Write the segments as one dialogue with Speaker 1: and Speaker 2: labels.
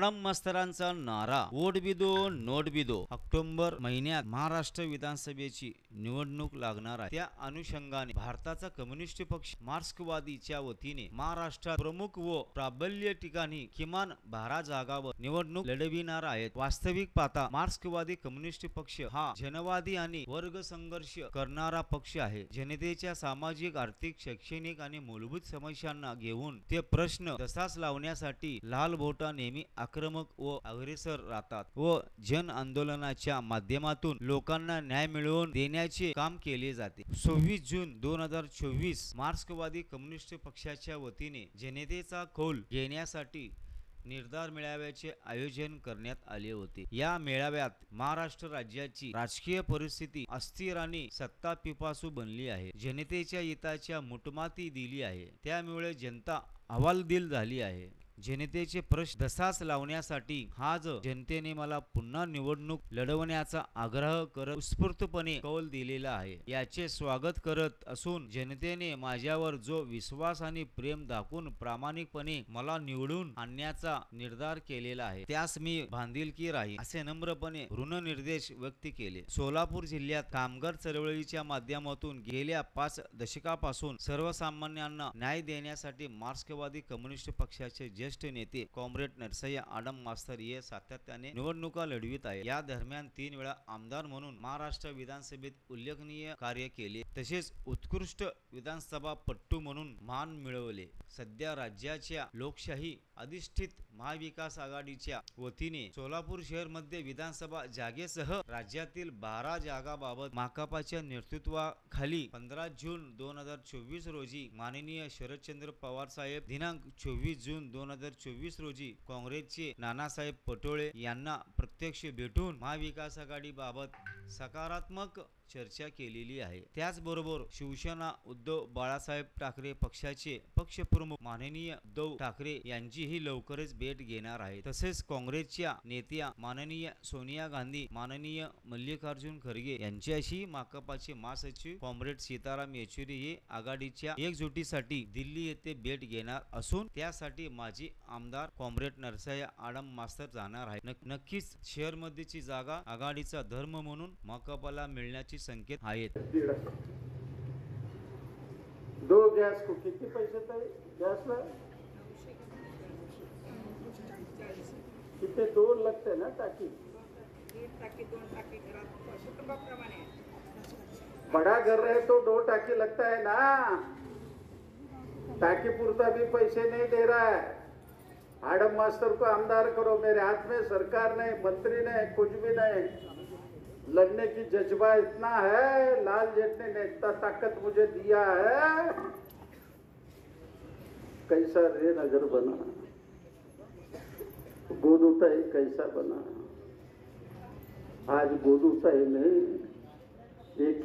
Speaker 1: आडम मास्तरांचा नारा वोट बी दो नोट बी दो। ऑक्टोबर महिन्यात महाराष्ट्र विधानसभेची निवडणूक लागणार आहे। त्या अनुषंगाने भारताचा कम्युनिस्ट पक्ष मार्क्सवादीच्या वतीने महाराष्ट्रात प्रमुख व प्राबल्य ठिकाणी किमान 12 जागांवर निवडणूक लढविणार आहेत। वास्तविक पाहता मार्क्सवादी कम्युनिस्ट पक्ष हा जनवादी आणि वर्ग संघर्ष करणारा पक्ष आहे। जनतेच्या सामाजिक, आर्थिक, शैक्षणिक आणि मूलभूत समस्यांना घेऊन ते प्रश्न तसाच लावण्यासाठी लाल बोटा नेहमी आक्रमक व अग्रेसर राहतात व जन आंदोलनाच्या माध्यमातून लोकांना न्याय मिळवून देण्याचे काम केले जाते। 26 जून 2024 मार्क्सवादी कम्युनिस्ट पक्षाच्या वतीने जनतेचा कौल घेण्यासाठी निर्धार मेळाव्याचे आयोजन करण्यात आले होते। या मेळाव्यात महाराष्ट्र राज्याची राजकीय परिस्थिती अस्थिर आणि सत्ता पिपासू बनली आहे। जनतेच्या हिताच्या मुठमाती दिली आहे, त्यामुळे जनता हवालदिल झाली आहे। जनतेचे प्रश्न तसाच लावण्यासाठी आज जनतेने मला पुन्हा निवडणूक लढवण्याचा आग्रह करत उत्स्फूर्तपणे कौल दिलेला आहे। याचे स्वागत करत असून जनतेने माझ्यावर जो विश्वास आणि प्रेम दाखवून प्रामाणिकपणे मला निवडून आणण्याचा निर्धार केलेला आहे, त्यास मी बांधिलकी राहील असे नम्रपणे ऋणनिर्देश व्यक्त केले। सोलापूर जिल्ह्यात कामगार चळवळीच्या माध्यमातून गेल्या 5 दशकापासून सर्वसामान्यांना न्याय देण्यासाठी मार्क्सवादी कम्युनिस्ट पक्षाचे ज्येष्ठ नेते कॉम्रेड नरसय्या आडम मास्तर हे सातत्याने निवडणुका लढवित आहे। या दरम्यान 3 वेळा आमदार म्हणून महाराष्ट्र विधानसभेत उल्लेखनीय कार्य केले, तसेच उत्कृष्ट विधानसभापटू म्हणून मान मिळवले। सध्या राज्याच्या लोकशाही अधिष्ठित महाविकास आघाडीच्या वतीने सोलापूर शहर मध्ये विधानसभा जागेसह राज्यातील 12 जागांबाबत माकपाच्या नेतृत्वाखाली 15 जून 2024 रोजी माननीय शरदचंद्र पवार साहेब, दिनांक 24 जून 2024 रोजी काँग्रेसचे नानासाहेब पटोळे यांना प्रत्यक्ष भेटून महाविकास आघाडी बाबत सकारात्मक चर्चा केलेली आहे। त्याचबरोबर शिवसेना उद्धव बाळासाहेब ठाकरे पक्षाचे पक्षप्रमुख माननीय उद्धव ठाकरे यांचीही लवकरच भेट घेणार आहे। तसेच काँग्रेसच्या नेत्या माननीय सोनिया गांधी, माननीय मल्लिकार्जुन खरगे यांच्याशी माकपाचे महासचिव कॉम्रेड सीताराम येचुरी हे आघाडीच्या एकजुटीसाठी दिल्ली येथे भेट घेणार असून त्यासाठी माजी आमदार कॉम्रेड नरसय्या आडम मास्तर जाणार आहे। नक्कीच शहर मध्येची जागा आघाडीचा धर्म म्हणून माकपाला मिळण्याची संकेत आहेत।
Speaker 2: 2 गैस को कितने पैसे थे? गैस में कितने 2 लगते ना टाकी?
Speaker 3: 2 टाकी कुटुंबाप्रमाणे
Speaker 2: बड़ा घर रहे तो 2 टाकी लगता है ना। टाकी पुरता भी पैसे नहीं दे रहा है। आडम मास्टर को आमदार करो, मेरे हाथ में सरकार नहीं, मंत्री नहीं, कुछ भी नहीं। लड़ने की जज्बा इतना है, लाल जेठने ने इतना ताकत मुझे दिया है। कैसा रे नगर बना, गोदूताई कैसा बना। आज गोदूताई नहीं,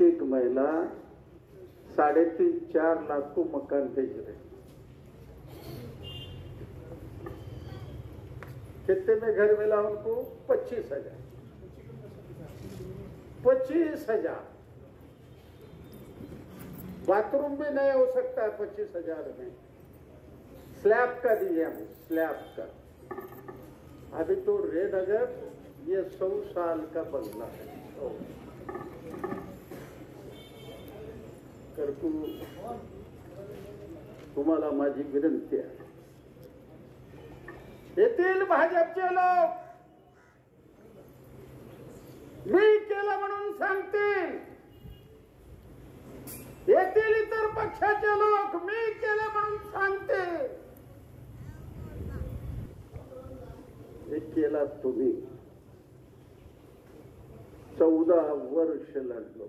Speaker 2: एक महिला 3.5-4 लाख को मकान भेज रहे। कितने में घर मिला उनको? 25,000। 25,000 बाथरूम भी नहीं हो सकता है 25,000 में। स्लैब का दिए हम, स्लैब का। अभी तो रेनगर ये 100 साल का बंगला है। करकू तुम्हाला माझी विनंती आहे, येथील भाजपचे लोक मी केलं म्हणून सांगतील, येथील इतर पक्षाचे लोक मी केलं म्हणून सांगतील। हे केला तुम्ही। 14 वर्ष लढलो।